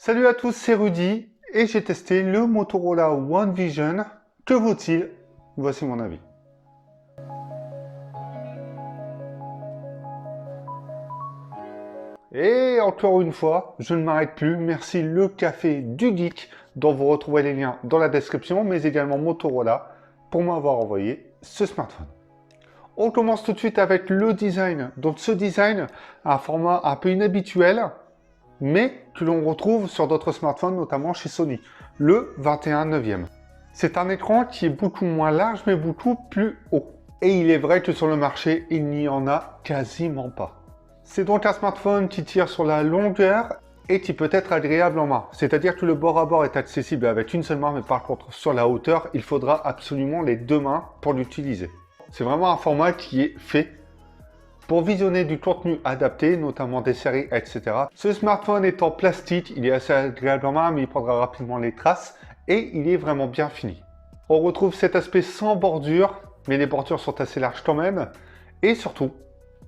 Salut à tous, c'est Rudy et j'ai testé le Motorola One Vision. Que vaut-il? Voici mon avis. Et encore une fois, je ne m'arrête plus. Merci le café du geek, dont vous retrouvez les liens dans la description, mais également Motorola pour m'avoir envoyé ce smartphone. On commence tout de suite avec le design. Donc ce design a un format un peu inhabituel, mais que l'on retrouve sur d'autres smartphones, notamment chez Sony, le 21/9. C'est un écran qui est beaucoup moins large, mais beaucoup plus haut. Et il est vrai que sur le marché, il n'y en a quasiment pas. C'est donc un smartphone qui tire sur la longueur et qui peut être agréable en main. C'est-à-dire que le bord à bord est accessible avec une seule main, mais par contre, sur la hauteur, il faudra absolument les deux mains pour l'utiliser. C'est vraiment un format qui est fait pour visionner du contenu adapté, notamment des séries, etc. Ce smartphone est en plastique, il est assez agréable en main, mais il prendra rapidement les traces et il est vraiment bien fini. On retrouve cet aspect sans bordure, mais les bordures sont assez larges quand même. Et surtout,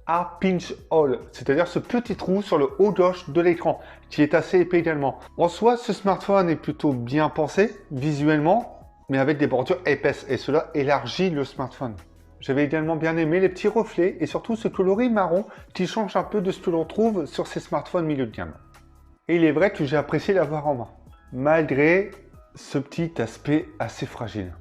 un pinch hole, c'est-à-dire ce petit trou sur le haut gauche de l'écran, qui est assez épais également. En soi, ce smartphone est plutôt bien pensé, visuellement, mais avec des bordures épaisses, et cela élargit le smartphone. J'avais également bien aimé les petits reflets et surtout ce coloris marron qui change un peu de ce que l'on trouve sur ces smartphones milieu de gamme. Et il est vrai que j'ai apprécié l'avoir en main, malgré ce petit aspect assez fragile.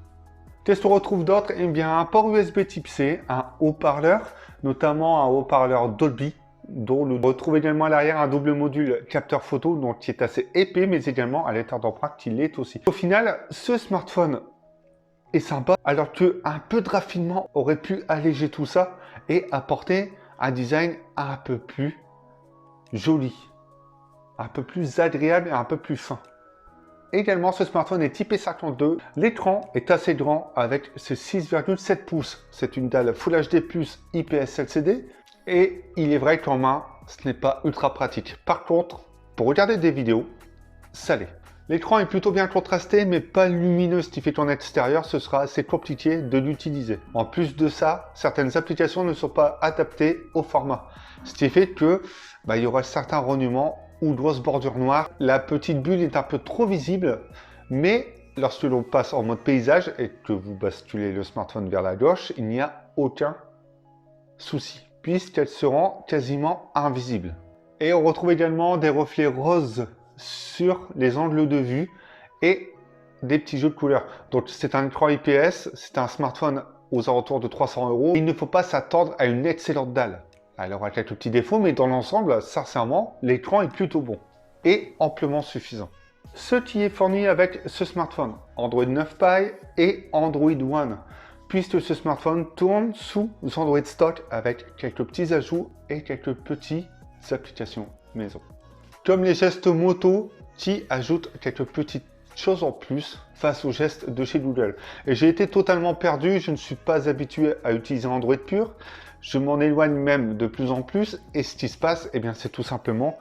Qu'est-ce qu'on retrouve d'autre? Eh bien, un port USB type C, un haut-parleur, notamment un haut-parleur Dolby, dont on retrouve également à l'arrière un double module capteur photo, donc qui est assez épais, mais également un lecteur d'empreintes qui l'est aussi. Au final, ce smartphone est sympa, alors qu'un peu de raffinement aurait pu alléger tout ça et apporter un design un peu plus joli, un peu plus agréable et un peu plus fin. Également, ce smartphone est typé 52. L'écran est assez grand avec ses 6,7 pouces. C'est une dalle Full HD+, IPS LCD. Et il est vrai qu'en main, ce n'est pas ultra pratique. Par contre, pour regarder des vidéos, ça l'est. L'écran est plutôt bien contrasté, mais pas lumineux, ce qui fait qu'en extérieur, ce sera assez compliqué de l'utiliser. En plus de ça, certaines applications ne sont pas adaptées au format. Ce qui fait que il y aura certains renouements ou grosses bordures noires. La petite bulle est un peu trop visible, mais lorsque l'on passe en mode paysage et que vous basculez le smartphone vers la gauche, il n'y a aucun souci, puisqu'elle se rend quasiment invisible. Et on retrouve également des reflets roses sur les angles de vue et des petits jeux de couleurs. Donc c'est un écran IPS, c'est un smartphone aux alentours de 300 €. Il ne faut pas s'attendre à une excellente dalle. Elle aura quelques petits défauts, mais dans l'ensemble, sincèrement, l'écran est plutôt bon et amplement suffisant. Ce qui est fourni avec ce smartphone, Android 9 Pie et Android One, puisque ce smartphone tourne sous Android stock avec quelques petits ajouts et quelques petites applications maison. Comme les gestes moto qui ajoutent quelques petites choses en plus face aux gestes de chez Google. Et j'ai été totalement perdu, je ne suis pas habitué à utiliser Android pur, je m'en éloigne même de plus en plus, et ce qui se passe, eh bien, c'est tout simplement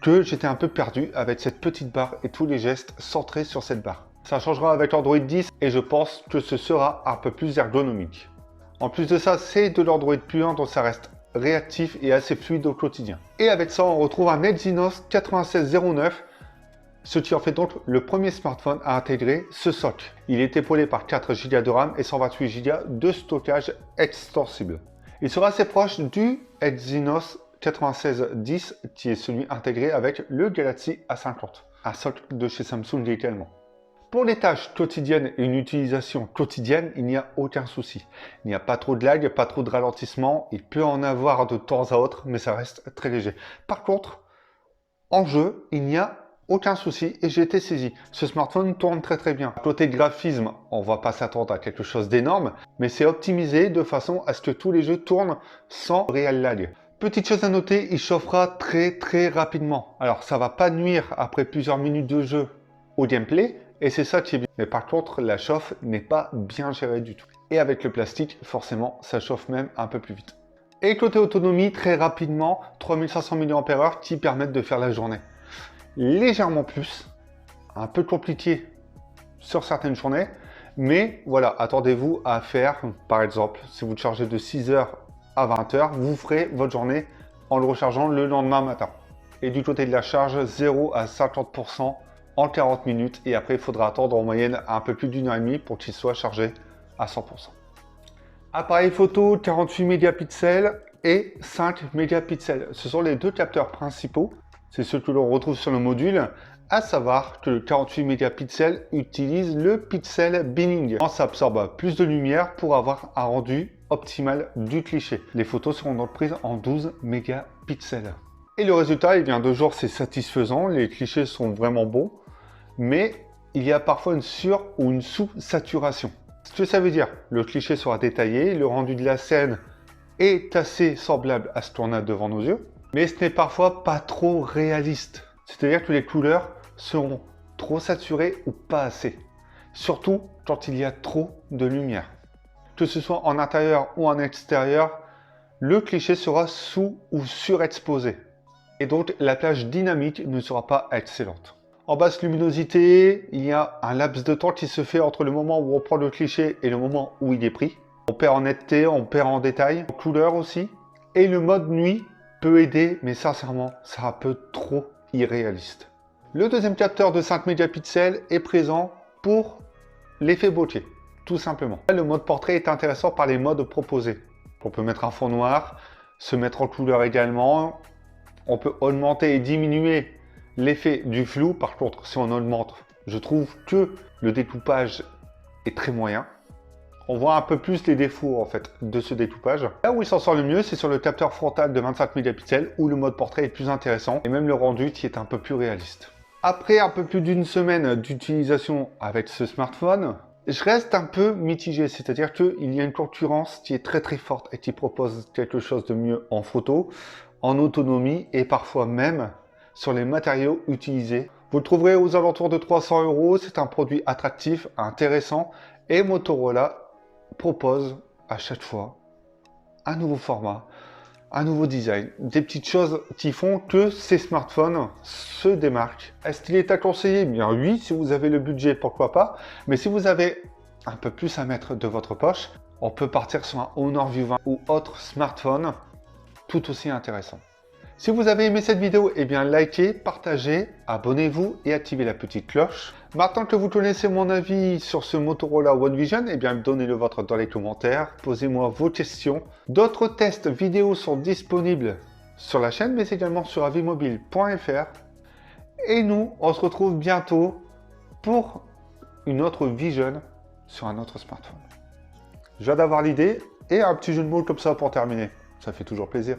que j'étais un peu perdu avec cette petite barre et tous les gestes centrés sur cette barre. Ça changera avec Android 10 et je pense que ce sera un peu plus ergonomique. En plus de ça, c'est de l'Android pur, donc ça reste réactif et assez fluide au quotidien. Et avec ça, on retrouve un Exynos 9609, ce qui en fait donc le premier smartphone à intégrer ce socle. Il est épaulé par 4 Go de RAM et 128 Go de stockage extensible. Il sera assez proche du Exynos 9610 qui est celui intégré avec le Galaxy A50, un socle de chez Samsung également. Pour les tâches quotidiennes et une utilisation quotidienne, il n'y a aucun souci. Il n'y a pas trop de lag, pas trop de ralentissement. Il peut en avoir de temps à autre, mais ça reste très léger. Par contre, en jeu, il n'y a aucun souci et j'ai été saisi. Ce smartphone tourne très bien. Côté graphisme, on ne va pas s'attendre à quelque chose d'énorme, mais c'est optimisé de façon à ce que tous les jeux tournent sans réel lag. Petite chose à noter, il chauffera très rapidement. Alors ça va pas nuire après plusieurs minutes de jeu au gameplay, et c'est ça qui est bien. Mais par contre, la chauffe n'est pas bien gérée du tout. Et avec le plastique, forcément, ça chauffe même un peu plus vite. Et côté autonomie, très rapidement, 3500 mAh qui permettent de faire la journée. Légèrement plus, un peu compliqué sur certaines journées, mais voilà, attendez-vous à faire, par exemple, si vous chargez de 6 h à 20 h, vous ferez votre journée en le rechargeant le lendemain matin. Et du côté de la charge, 0 à 50% en 40 minutes. Et après, il faudra attendre en moyenne un peu plus d'une heure et demie pour qu'il soit chargé à 100%. Appareil photo 48 mégapixels et 5 mégapixels. Ce sont les deux capteurs principaux. C'est ceux que l'on retrouve sur le module. À savoir que le 48 mégapixels utilise le pixel binning. Ça absorbe plus de lumière pour avoir un rendu optimal du cliché. Les photos seront donc prises en 12 mégapixels. Et le résultat, eh bien, de jour, c'est satisfaisant. Les clichés sont vraiment beaux. Mais il y a parfois une sur- ou une sous-saturation. Ce que ça veut dire, le cliché sera détaillé, le rendu de la scène est assez semblable à ce qu'on a devant nos yeux, mais ce n'est parfois pas trop réaliste. C'est-à-dire que les couleurs seront trop saturées ou pas assez. Surtout quand il y a trop de lumière. Que ce soit en intérieur ou en extérieur, le cliché sera sous ou surexposé. Et donc la plage dynamique ne sera pas excellente. En basse luminosité, il y a un laps de temps qui se fait entre le moment où on prend le cliché et le moment où il est pris. On perd en netteté, on perd en détail, en couleur aussi. Et le mode nuit peut aider, mais sincèrement, c'est un peu trop irréaliste. Le deuxième capteur de 5 mégapixels est présent pour l'effet bokeh, tout simplement. Le mode portrait est intéressant par les modes proposés. On peut mettre un fond noir, se mettre en couleur également. On peut augmenter et diminuer l'effet du flou. Par contre, si on augmente, je trouve que le découpage est très moyen. On voit un peu plus les défauts en fait de ce découpage. Là où il s'en sort le mieux, c'est sur le capteur frontal de 25 mégapixels où le mode portrait est plus intéressant et même le rendu qui est un peu plus réaliste. Après un peu plus d'une semaine d'utilisation avec ce smartphone, je reste un peu mitigé, c'est-à-dire qu'il y a une concurrence qui est très forte et qui propose quelque chose de mieux en photo, en autonomie et parfois même sur les matériaux utilisés. Vous le trouverez aux alentours de 300 €, c'est un produit attractif, intéressant et Motorola propose à chaque fois un nouveau format, un nouveau design, des petites choses qui font que ces smartphones se démarquent. Est-ce qu'il est à conseiller? Bien oui, si vous avez le budget, pourquoi pas. Mais si vous avez un peu plus à mettre de votre poche, on peut partir sur un Honor View 20 ou autre smartphone tout aussi intéressant. Si vous avez aimé cette vidéo, eh bien likez, partagez, abonnez-vous et activez la petite cloche. Maintenant que vous connaissez mon avis sur ce Motorola One Vision, eh bien donnez-le vôtre dans les commentaires, posez-moi vos questions. D'autres tests vidéo sont disponibles sur la chaîne, mais également sur avimobile.fr. Et nous, on se retrouve bientôt pour une autre Vision sur un autre smartphone. Je viens d'avoir l'idée et un petit jeu de mots comme ça pour terminer. Ça fait toujours plaisir.